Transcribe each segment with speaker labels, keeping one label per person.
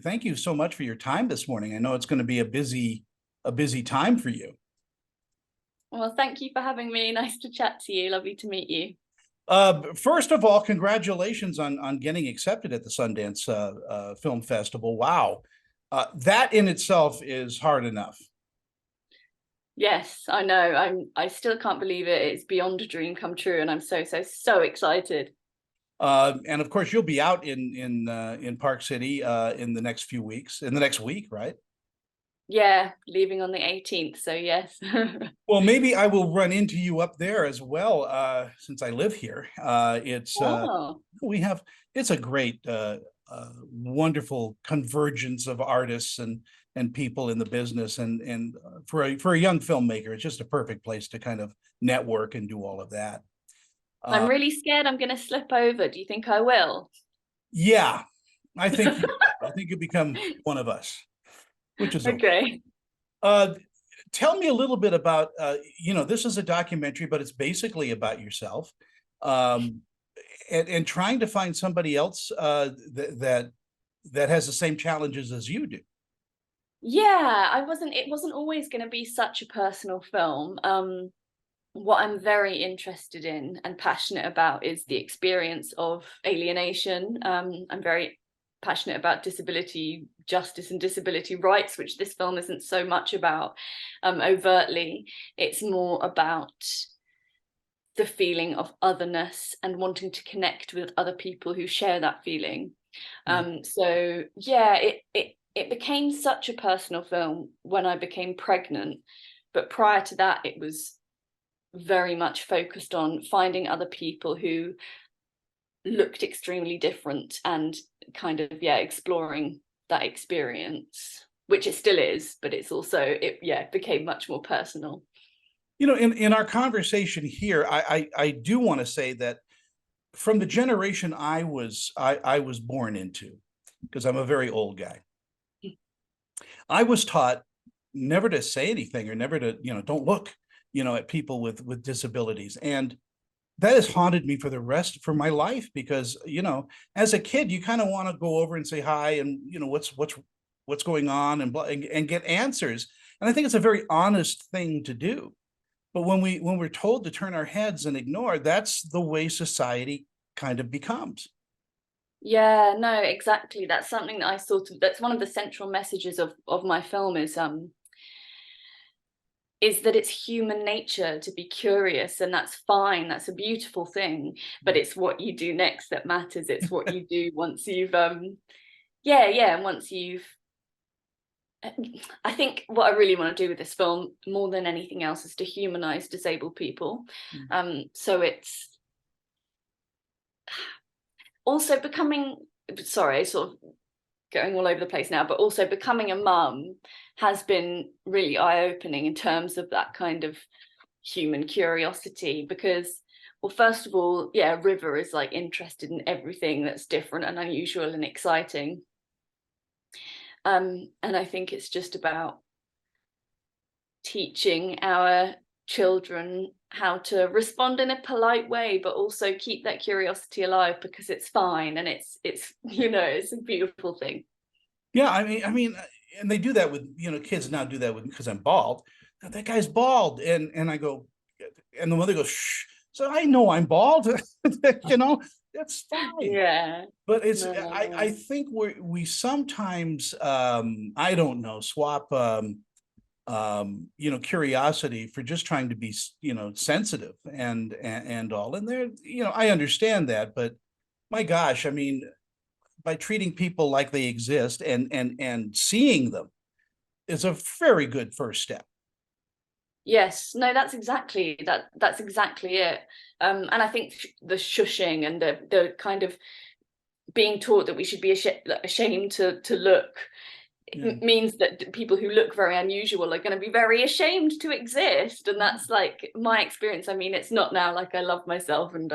Speaker 1: Thank you so much for your time this morning. I know it's going to be a busy time for you.
Speaker 2: Well, thank you for having me. Nice to chat to you. Lovely to meet you.
Speaker 1: First of all, congratulations on getting accepted at the Sundance Film Festival. Wow, that in itself is hard enough.
Speaker 2: Yes, I know. I still can't believe it. It's beyond a dream come true, and I'm so excited.
Speaker 1: And of course, you'll be out in Park City in the next few weeks, in the next week, right?
Speaker 2: Yeah, leaving on the 18th, so yes.
Speaker 1: Well, maybe I will run into you up there as well, since I live here.
Speaker 2: Oh,
Speaker 1: We have it's a great, wonderful convergence of artists and people in the business, and for a young filmmaker, it's just a perfect place to kind of network and do all of that.
Speaker 2: I'm
Speaker 1: Uh,
Speaker 2: really scared I'm going to slip over. Do you think I will?
Speaker 1: yeah, I think I think you become one of us, which is okay.
Speaker 2: Okay.
Speaker 1: Uh, Tell me a little bit about, this is a documentary, but it's basically about yourself, um, and trying to find somebody else that has the same challenges as you do.
Speaker 2: Yeah, it wasn't always going to be such a personal film. What I'm very interested in and passionate about is the experience of alienation. I'm very passionate about disability justice and disability rights, which this film isn't so much about overtly. It's more about the feeling of otherness and wanting to connect with other people who share that feeling.
Speaker 1: Yeah.
Speaker 2: So yeah, it became such a personal film when I became pregnant, but prior to that, it was very much focused on finding other people who looked extremely different and kind of exploring that experience, which it still is, but it's also it became much more personal.
Speaker 1: In our conversation here, I do want to say that from the generation I was born into, because I'm a very old guy, I was taught never to say anything or never to, don't look, at people with disabilities. And that has haunted me for my life, because, as a kid, you kind of want to go over and say hi and, what's going on, and get answers. And I think it's a very honest thing to do. But when we're told to turn our heads and ignore, that's the way society kind of becomes.
Speaker 2: Yeah, no, exactly. That's something that that's one of the central messages of my film is that it's human nature to be curious, and that's fine. That's a beautiful thing, but it's what you do next that matters. It's what you do once you've once you've I think what I really want to do with this film more than anything else is to humanize disabled people. So it's also becoming, sorry, sort of going all over the place now, but also becoming a mum has been really eye-opening in terms of that kind of human curiosity, because, well, first of all, River is like interested in everything that's different and unusual and exciting. And I think it's just about teaching our children how to respond in a polite way, but also keep that curiosity alive, because it's fine, and it's it's a beautiful thing.
Speaker 1: Yeah, and they do that with, kids now do that with, because I'm bald. That guy's bald, and I go, and the mother goes, shh. So I know I'm bald, that's fine.
Speaker 2: Yeah.
Speaker 1: But I
Speaker 2: No.
Speaker 1: think we sometimes, I don't know, swap, curiosity for just trying to be, sensitive and all. And there, I understand that, but my gosh, I mean, by treating people like they exist and seeing them is a very good first step.
Speaker 2: Yes, no, that's exactly it. And I think the shushing and the kind of being taught that we should be ashamed to look means that people who look very unusual are going to be very ashamed to exist. And that's like my experience. I mean, it's not now like I love myself and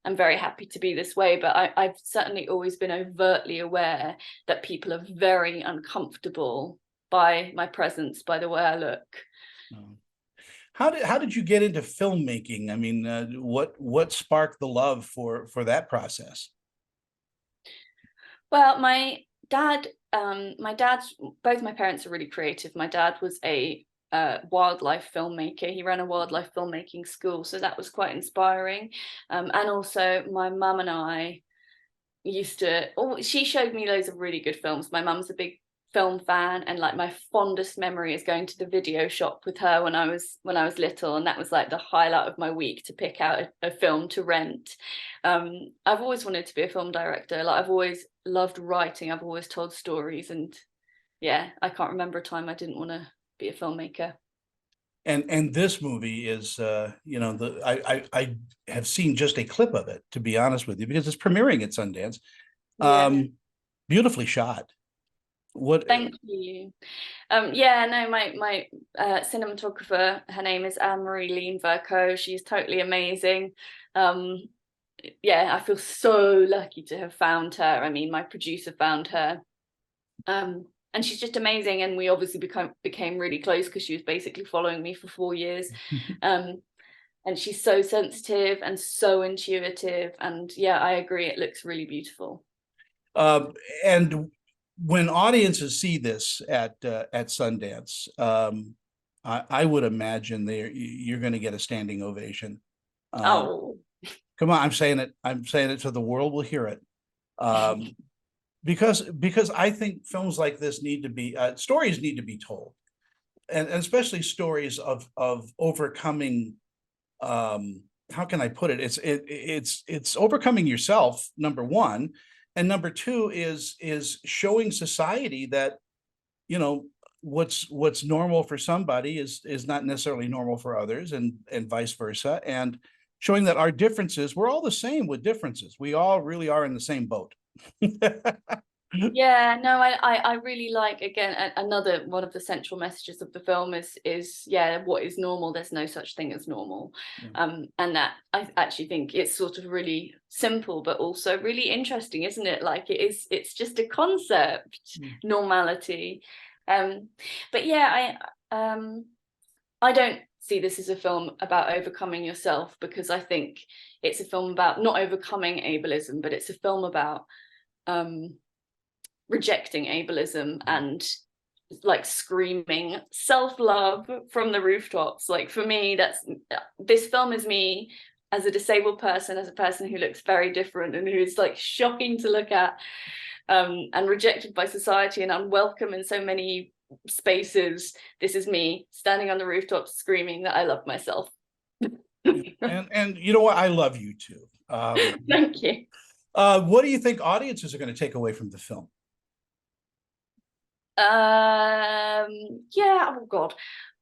Speaker 2: I'm very happy to be this way, but I've certainly always been overtly aware that people are very uncomfortable by my presence, by the way I look.
Speaker 1: How did you get into filmmaking? I mean, what sparked the love for that process?
Speaker 2: Well, my dad, both my parents are really creative. My dad was a wildlife filmmaker. He ran a wildlife filmmaking school, so that was quite inspiring. And also my mum and I she showed me loads of really good films. My mum's a big film fan, and like my fondest memory is going to the video shop with her when I was little, and that was like the highlight of my week, to pick out a film to rent. I've always wanted to be a film director. Like, I've always loved writing, I've always told stories, and yeah, I can't remember a time I didn't want to be a filmmaker.
Speaker 1: And this movie is, I have seen just a clip of it, to be honest with you, because it's premiering at Sundance.
Speaker 2: Yeah.
Speaker 1: Beautifully shot. What?
Speaker 2: Thank you. Yeah, no, my cinematographer, her name is Anne-Marie Lean-Verco. She's totally amazing. Yeah, I feel so lucky to have found her. I mean, my producer found her. And she's just amazing, and we obviously became really close because she was basically following me for 4 years. And she's so sensitive and so intuitive, and yeah, I agree, it looks really beautiful.
Speaker 1: And when audiences see this at Sundance, I would imagine you're going to get a standing ovation.
Speaker 2: Oh,
Speaker 1: come on, I'm saying it so the world will hear it. Because I think films like this need to be, stories need to be told, and especially stories of overcoming. How can I put it? It's overcoming yourself, number one, and number two is showing society that, what's normal for somebody is not necessarily normal for others, and vice versa, and showing that our differences, we're all the same with differences. We all really are in the same boat.
Speaker 2: Yeah, no, I really like, again, another one of the central messages of the film is yeah, what is normal? There's no such thing as normal. And that, I actually think it's sort of really simple, but also really interesting, isn't it? Like, it's just a concept, normality. But yeah, I don't see this as a film about overcoming yourself, because I think it's a film about not overcoming ableism, but it's a film about rejecting ableism and like screaming self-love from the rooftops. Like, for me, this film is me as a disabled person, as a person who looks very different and who is like shocking to look at, and rejected by society and unwelcome in so many spaces. This is me standing on the rooftops screaming that I love myself.
Speaker 1: and you know what, I love you too.
Speaker 2: Thank you.
Speaker 1: What do you think audiences are going to take away from the film?
Speaker 2: Yeah, oh God.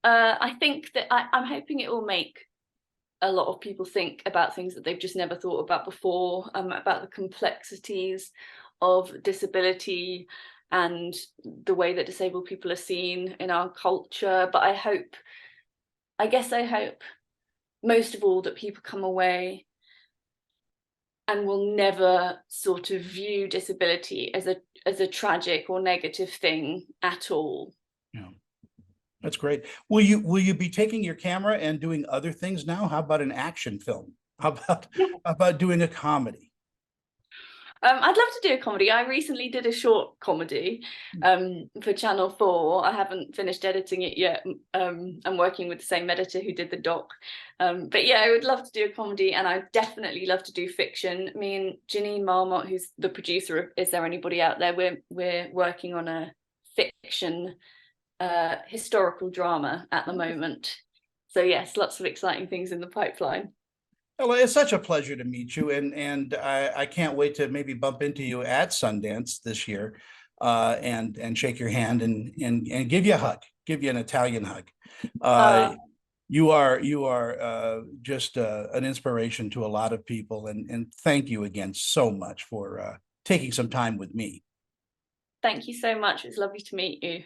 Speaker 2: I think that I'm hoping it will make a lot of people think about things that they've just never thought about before, about the complexities of disability and the way that disabled people are seen in our culture. But I hope most of all that people come away and will never sort of view disability as a tragic or negative thing at all.
Speaker 1: Yeah, that's great. Will you be taking your camera and doing other things now? How about an action film? How about doing a comedy?
Speaker 2: I'd love to do a comedy. I recently did a short comedy for Channel 4. I haven't finished editing it yet. I'm working with the same editor who did the doc. But yeah, I would love to do a comedy, and I definitely love to do fiction. Me and Janine Marmot, who's the producer of Is There Anybody Out There, we're working on a fiction historical drama at the moment. So yes, lots of exciting things in the pipeline.
Speaker 1: Well, it's such a pleasure to meet you, and I can't wait to maybe bump into you at Sundance this year, and shake your hand and give you a hug, give you an Italian hug. You are just an inspiration to a lot of people, and thank you again so much for taking some time with me.
Speaker 2: Thank you so much. It's lovely to meet you.